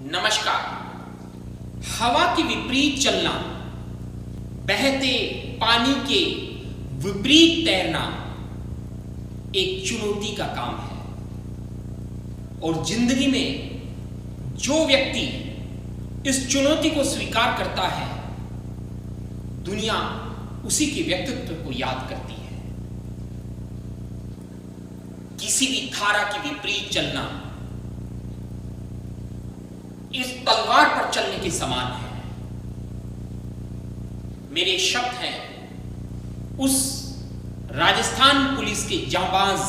नमस्कार। हवा के विपरीत चलना, बहते पानी के विपरीत तैरना एक चुनौती का काम है और जिंदगी में जो व्यक्ति इस चुनौती को स्वीकार करता है, दुनिया उसी के व्यक्तित्व को याद करती है। किसी भी धारा के विपरीत चलना इस तलवार पर चलने के समान है। मेरे शब्द हैं उस राजस्थान पुलिस के जांबाज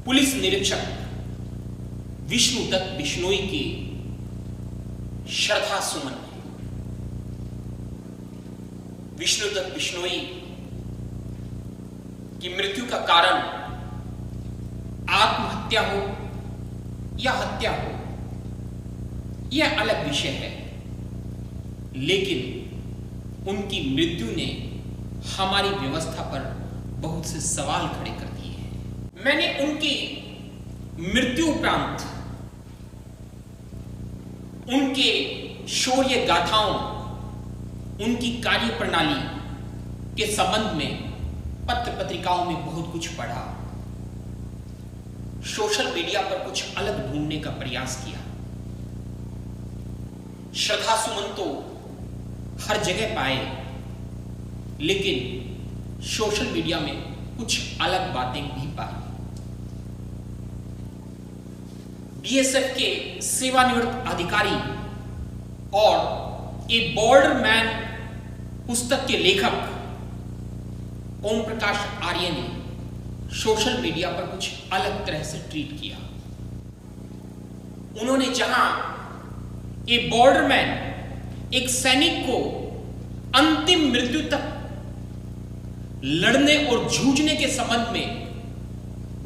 पुलिस निरीक्षक विष्णुदत्त बिश्नोई के श्रद्धा सुमन। विष्णुदत्त बिश्नोई की मृत्यु का कारण आत्महत्या हो या हत्या हो, यह अलग विषय है, लेकिन उनकी मृत्यु ने हमारी व्यवस्था पर बहुत से सवाल खड़े कर दिए हैं। मैंने उनकी मृत्यु उपरांत उनके शौर्य गाथाओं, उनकी कार्य प्रणाली के संबंध में पत्र पत्रिकाओं में बहुत कुछ पढ़ा, सोशल मीडिया पर कुछ अलग ढूंढने का प्रयास किया। श्रद्धा सुमन तो हर जगह पाए, लेकिन सोशल मीडिया में कुछ अलग बातें भी पाई। बीएसएफ के सेवानिवृत्त अधिकारी और ए बॉर्डर मैन पुस्तक के लेखक ओम प्रकाश आर्य ने सोशल मीडिया पर कुछ अलग तरह से ट्वीट किया। उन्होंने जहां ए बॉर्डरमैन, एक सैनिक को अंतिम मृत्यु तक लड़ने और जूझने के संबंध में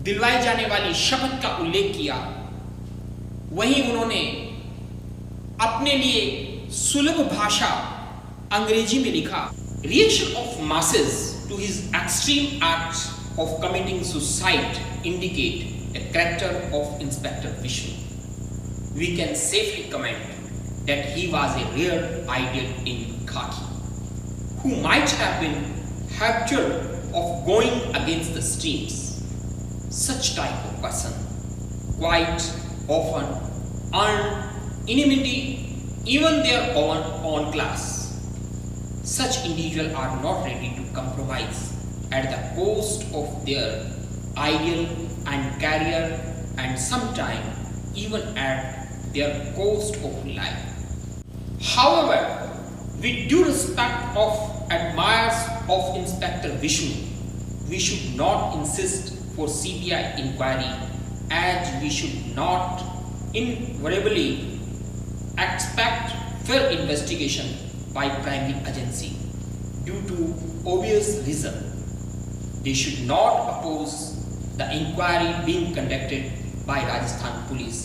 दिलवाई जाने वाली शपथ का उल्लेख किया, वहीं उन्होंने अपने लिए सुलभ भाषा अंग्रेजी में लिखा, reaction of masses to his extreme acts of committing suicide indicate a character of Inspector Vishnu. We can safely comment that he was a rare ideal in khaki, who might have been habitual of going against the streams. Such type of person quite often earn enmity even their own class. Such individuals are not ready to compromise at the cost of their ideal and career, and sometimes even at their cost of life. However, with due respect of admirers of Inspector Vishnu, we should not insist for CBI inquiry, as we should not invariably expect fair investigation by primary agency due to obvious reason. They should not oppose the inquiry being conducted by Rajasthan Police.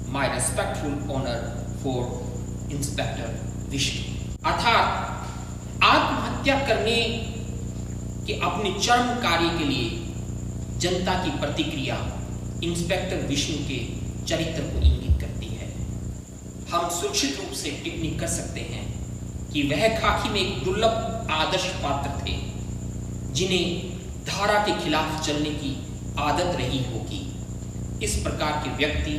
My respectful honor for Inspector Vishnu. अर्थात आत्महत्या करने के अपने चरम कार्य के लिए जनता की प्रतिक्रिया इंस्पेक्टर विष्णु के चरित्र को इंगित करती है। हम सुरक्षित रूप से टिप्पणी कर सकते हैं कि वह खाकी में एक दुर्लभ आदर्श पात्र थे, जिन्हें धारा के खिलाफ चलने की आदत रही होगी। इस प्रकार के व्यक्ति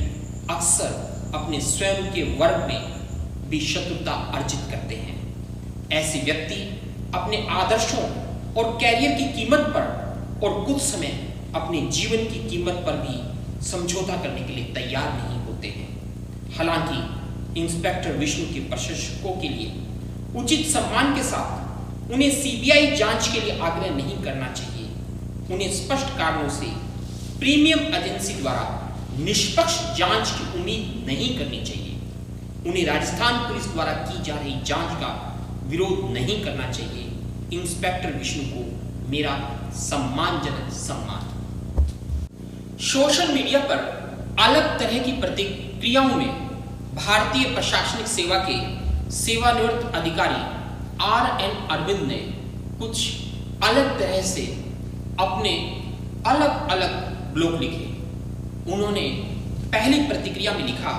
अक्सर अपने स्वयं के वर्ग में भी शत्रुता अर्जित करते हैं। ऐसे व्यक्ति अपने आदर्शों और कैरियर की कीमत पर और कुछ समय अपने जीवन की कीमत पर भी समझौता करने के लिए तैयार नहीं होते हैं। हालांकि इंस्पेक्टर विष्णु के प्रशंसकों के लिए उचित सम्मान के साथ उन्हें सीबीआई जांच के लिए आग्रह नहीं करना चाहिए। उन्हें स्पष्ट कारणों से प्रीमियम एजेंसी द्वारा निष्पक्ष जांच की उम्मीद नहीं करनी चाहिए। उन्हें राजस्थान पुलिस द्वारा की जा रही जांच का विरोध नहीं करना चाहिए। इंस्पेक्टर विष्णु को मेरा सम्मानजनक सम्मान। सोशल मीडिया पर अलग तरह की प्रतिक्रियाओं में भारतीय प्रशासनिक सेवा के सेवानिवृत्त अधिकारी RN अरविंद ने कुछ अलग तरह से अपने अलग अलग ब्लॉग लिखे। उन्होंने पहली प्रतिक्रिया में लिखा,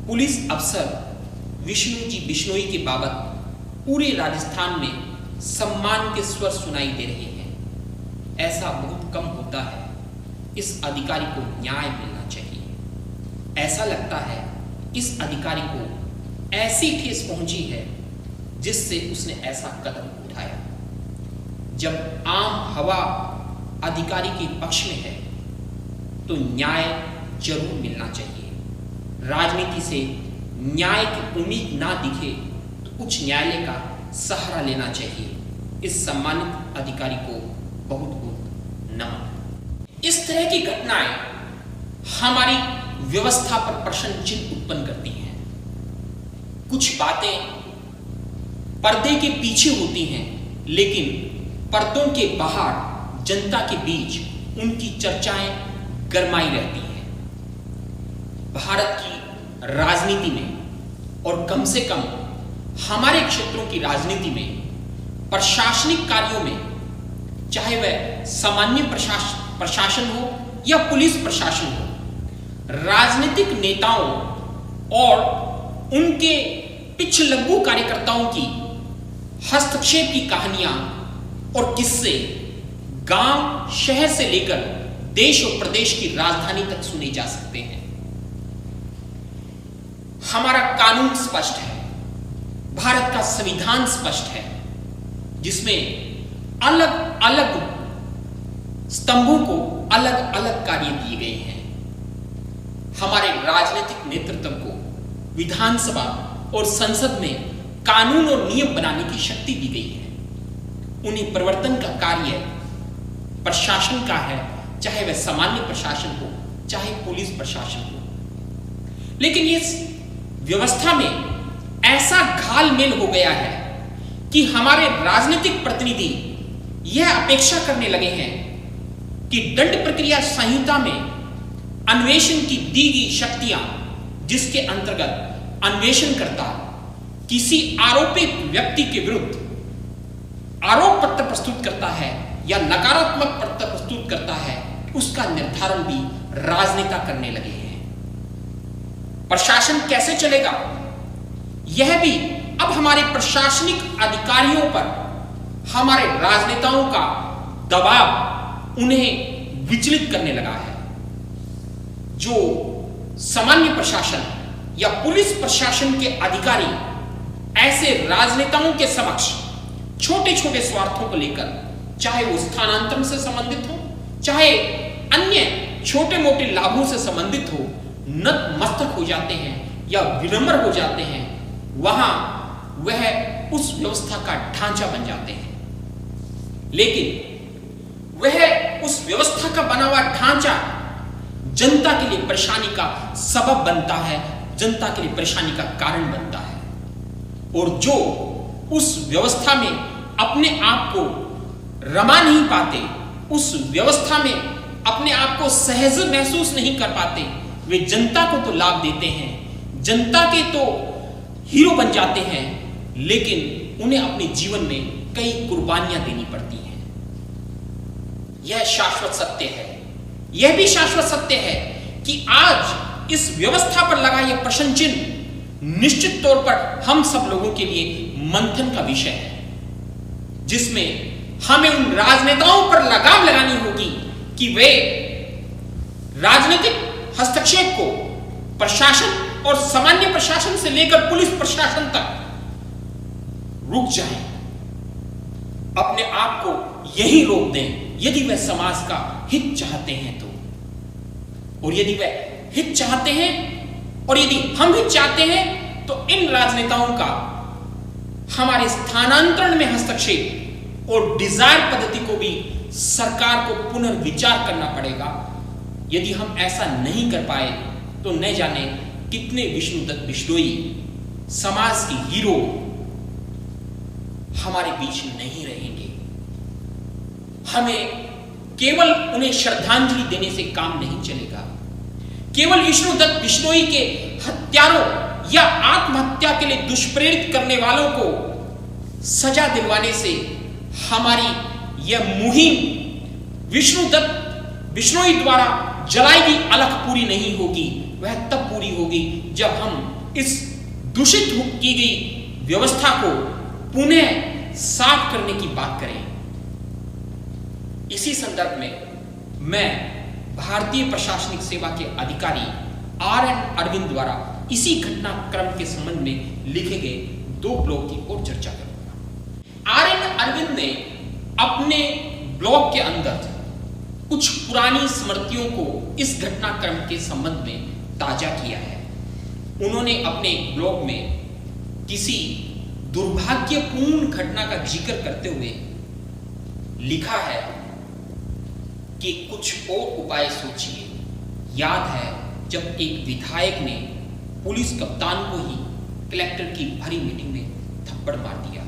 पुलिस अफसर विष्णु जी बिश्नोई के बाबत पूरे राजस्थान में सम्मान के स्वर सुनाई दे रहे हैं। ऐसा बहुत कम होता है। इस अधिकारी को न्याय मिलना चाहिए। ऐसा लगता है इस अधिकारी को ऐसी ठेस पहुंची है जिससे उसने ऐसा कदम उठाया। जब आम हवा अधिकारी के पक्ष में है तो न्याय जरूर मिलना चाहिए। राजनीति से न्याय की उम्मीद ना दिखे तो उच्च न्यायालय का सहारा लेना चाहिए। इस सम्मानित अधिकारी को बहुत बहुत नमन। इस तरह की घटनाएं हमारी व्यवस्था पर प्रश्न चिन्ह उत्पन्न करती हैं। कुछ बातें पर्दे के पीछे होती हैं, लेकिन पर्दों के बाहर जनता के बीच उनकी चर्चाएं गरमाई रहती हैं। भारत की राजनीति में और कम से कम हमारे क्षेत्रों की राजनीति में प्रशासनिक कार्यों में, चाहे वह सामान्य प्रशासन हो या पुलिस प्रशासन हो, राजनीतिक नेताओं और उनके पिछलग्गू कार्यकर्ताओं की हस्तक्षेप की कहानियां और किस्से गांव शहर से लेकर देश और प्रदेश की राजधानी तक सुने जा सकते हैं। हमारा कानून स्पष्ट है, भारत का संविधान स्पष्ट है, जिसमें अलग अलग स्तंभों को अलग अलग कार्य दिए गए हैं। हमारे राजनीतिक नेतृत्व को विधानसभा और संसद में कानून और नियम बनाने की शक्ति दी गई है। उन्हें परिवर्तन का कार्य प्रशासन का है, चाहे वह सामान्य प्रशासन हो, चाहे पुलिस प्रशासन हो। लेकिन इस व्यवस्था में ऐसा घालमेल हो गया है कि हमारे राजनीतिक प्रतिनिधि यह अपेक्षा करने लगे हैं कि दंड प्रक्रिया संहिता में अन्वेषण की दी गई शक्तियां, जिसके अंतर्गत अन्वेषणकर्ता किसी आरोपित व्यक्ति के विरुद्ध आरोप पत्र प्रस्तुत करता है या नकारात्मक पत्र प्रस्तुत करता है, उसका निर्धारण भी राजनेता करने लगे हैं। प्रशासन कैसे चलेगा, यह भी अब हमारे प्रशासनिक अधिकारियों पर हमारे राजनेताओं का दबाव उन्हें विचलित करने लगा है। जो सामान्य प्रशासन या पुलिस प्रशासन के अधिकारी ऐसे राजनेताओं के समक्ष छोटे छोटे स्वार्थों को लेकर, चाहे वो स्थानांतरण से संबंधित हो, चाहे अन्य छोटे मोटे लाभों से संबंधित हो, नतमस्तक हो जाते हैं या विनम्र हो जाते हैं। वहां वह उस व्यवस्था का ढांचा बन जाते हैं। लेकिन वह उस व्यवस्था का बना हुआ ढांचा जनता के लिए परेशानी का सबब बनता है, जनता के लिए परेशानी का कारण बनता है। और जो उस व्यवस्था में अपने आप को रमा नहीं पाते, उस व्यवस्था में अपने आप को सहज महसूस नहीं कर पाते, वे जनता को तो लाभ देते हैं, जनता के तो हीरो बन जाते हैं, लेकिन उन्हें अपने जीवन में कई कुर्बानियां देनी पड़ती हैं। यह शाश्वत सत्य है। यह भी शाश्वत सत्य है कि आज इस व्यवस्था पर लगा यह प्रश्न चिन्ह निश्चित तौर पर हम सब लोगों के लिए मंथन का विषय है, जिसमें हमें उन राजनेताओं पर लगाम लगानी होगी कि वे राजनीतिक हस्तक्षेप को प्रशासन और सामान्य प्रशासन से लेकर पुलिस प्रशासन तक रुक जाएं, अपने आप को यही रोक दें यदि वह समाज का हित चाहते हैं तो। और यदि वह हित चाहते हैं और यदि हम हित चाहते हैं तो इन राजनेताओं का हमारे स्थानांतरण में हस्तक्षेप और डिजायर पद्धति को भी सरकार को पुनर्विचार करना पड़ेगा। यदि हम ऐसा नहीं कर पाए तो न जाने कितने विष्णुदत्त बिश्नोई समाज के हीरो हमारे बीच नहीं रहेंगे। हमें केवल उन्हें श्रद्धांजलि देने से काम नहीं चलेगा। केवल विष्णुदत्त बिश्नोई के हत्यारों या आत्महत्या के लिए दुष्प्रेरित करने वालों को सजा दिलवाने से हमारी यह मुहिम विष्णुदत्त बिश्नोई द्वारा जलाई गई अलख पूरी नहीं होगी। वह तब पूरी होगी जब हम इस दूषित की गई व्यवस्था को पुनः साफ करने की बात करें। इसी संदर्भ में मैं भारतीय प्रशासनिक सेवा के अधिकारी RN अरविंद द्वारा इसी घटनाक्रम के संबंध में लिखे गए 2 ब्लॉग की ओर चर्चा करूंगा। RN अरविंद ने अपने ब्लॉग के अंदर कुछ पुरानी स्मृतियों को इस घटनाक्रम के संबंध में ताजा किया है। उन्होंने अपने ब्लॉग में किसी दुर्भाग्यपूर्ण घटना का जिक्र करते हुए लिखा है कि कुछ और उपाय सोचिए। याद है जब एक विधायक ने पुलिस कप्तान को ही कलेक्टर की भरी मीटिंग में थप्पड़ मार दिया।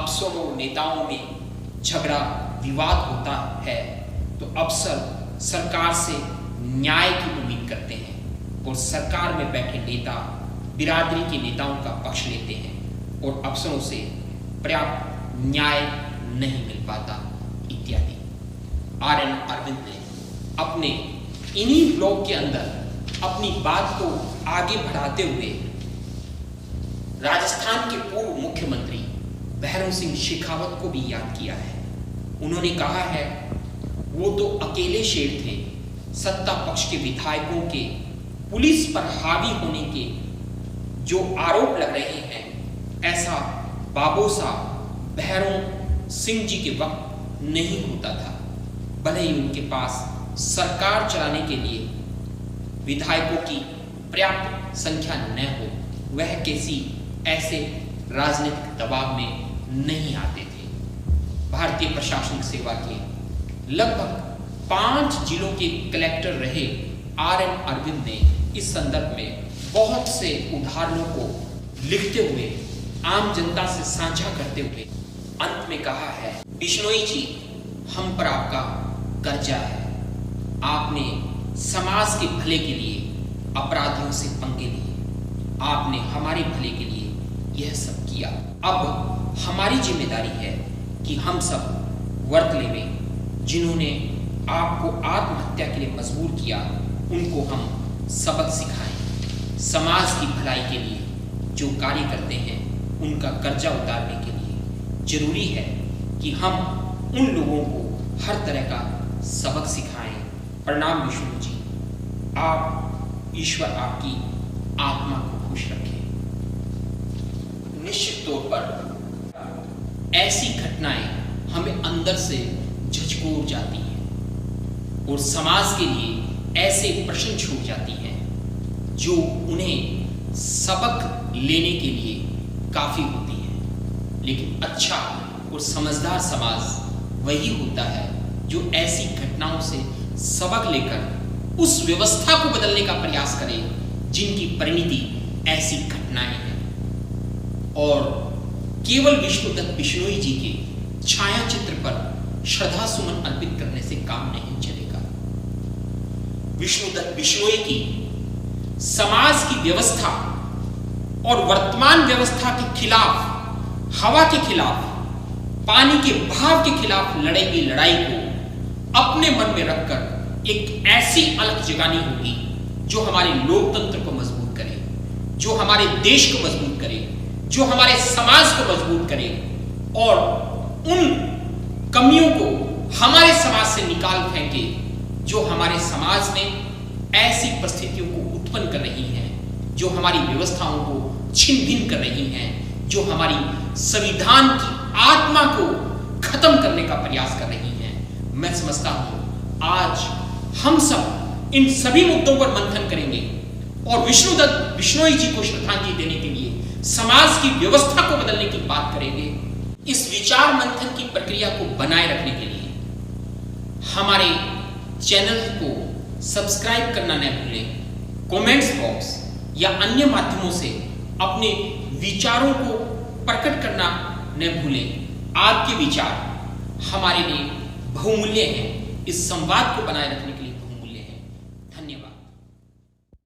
अफसरों और नेताओं में झगड़ा विवाद होता है तो अफसर सरकार से न्याय की उम्मीद करते हैं और सरकार में बैठे नेता बिरादरी के नेताओं का पक्ष लेते हैं और अफसरों से पर्याप्त न्याय नहीं मिल पाता इत्यादि। RN अरविंद ने अपने इन्हीं ब्लॉग के अंदर अपनी बात को आगे बढ़ाते हुए राजस्थान के पूर्व मुख्यमंत्री भैरव सिंह शेखावत को भी याद किया है। उन्होंने कहा है वो तो अकेले शेर थे, सत्ता पक्ष के विधायकों के पुलिस पर हावी होने के जो आरोप लग रहे हैं ऐसा बाबोसा भैरव सिंह जी के वक्त नहीं होता था। भले ही उनके पास सरकार चलाने के लिए विधायकों की पर्याप्त संख्या न हो, वह किसी ऐसे राजनीतिक दबाव में नहीं आते थे। भारतीय प्रशासनिक सेवा के लगभग 5 जिलों के कलेक्टर रहे RN अरविंद ने इस संदर्भ में बहुत से उदाहरणों को लिखते हुए आम जनता से साझा करते हुए अंत में कहा है, बिश्नोई जी, हम पर आपका कर्जा है। आपने समाज के भले के लिए अपराधियों से पंगे लिए, आपने हमारे भले के लिए यह सब किया। अब हमारी जिम्मेदारी है कि हम सब वर्त लेवें। जिन्होंने आपको आत्महत्या के लिए मजबूर किया उनको हम सबक सिखाएं। समाज की भलाई के लिए जो कार्य करते हैं उनका कर्जा उतारने के लिए जरूरी है कि हम उन लोगों को हर तरह का सबक सिखाएं। प्रणाम विष्णु जी, आप ईश्वर आपकी आत्मा को खुश रखें। निश्चित तौर पर ऐसी घटनाएं हमें अंदर से झकझोर जाती हैं और समाज के लिए ऐसे प्रश्न छूट जाती हैं जो उन्हें सबक लेने के लिए काफी होती हैं। लेकिन अच्छा और समझदार समाज वही होता है जो ऐसी घटनाओं से सबक लेकर उस व्यवस्था को बदलने का प्रयास करे जिनकी परिणति ऐसी घटनाएं हैं। और केवल विष्णुदत्त बिश्नोई जी के छाया चित्र पर श्रद्धा सुमन अर्पित करने से काम नहीं चलेगा। विष्णुदत्त बिश्नोई की समाज की व्यवस्था और वर्तमान व्यवस्था के खिलाफ, हवा के खिलाफ, पानी के बहाव के खिलाफ लड़े की लड़ाई को अपने मन में रखकर एक ऐसी अलख जगानी होगी जो हमारे लोकतंत्र को मजबूत करे, जो हमारे देश को मजबूत करे, जो हमारे समाज को मजबूत करे और उन कमियों को हमारे समाज से निकाल फेंके जो हमारे समाज में ऐसी परिस्थितियों को उत्पन्न कर रही हैं, जो हमारी व्यवस्थाओं को छिन्न भिन्न कर रही हैं, जो हमारी संविधान की आत्मा को खत्म करने का प्रयास कर रही हैं। मैं समझता हूं आज हम सब इन सभी मुद्दों पर मंथन करेंगे और विष्णुदत्त बिश्नोई जी को श्रद्धांजलि देने के लिए समाज की व्यवस्था को बदलने की बात करेंगे। इस विचार मंथन की प्रक्रिया को बनाए रखने के लिए हमारे चैनल को सब्सक्राइब करना न भूलें, कमेंट्स बॉक्स या अन्य माध्यमों से अपने विचारों को प्रकट करना न भूलें। आपके विचार हमारे लिए बहुमूल्य हैं। इस संवाद को बनाए रखने के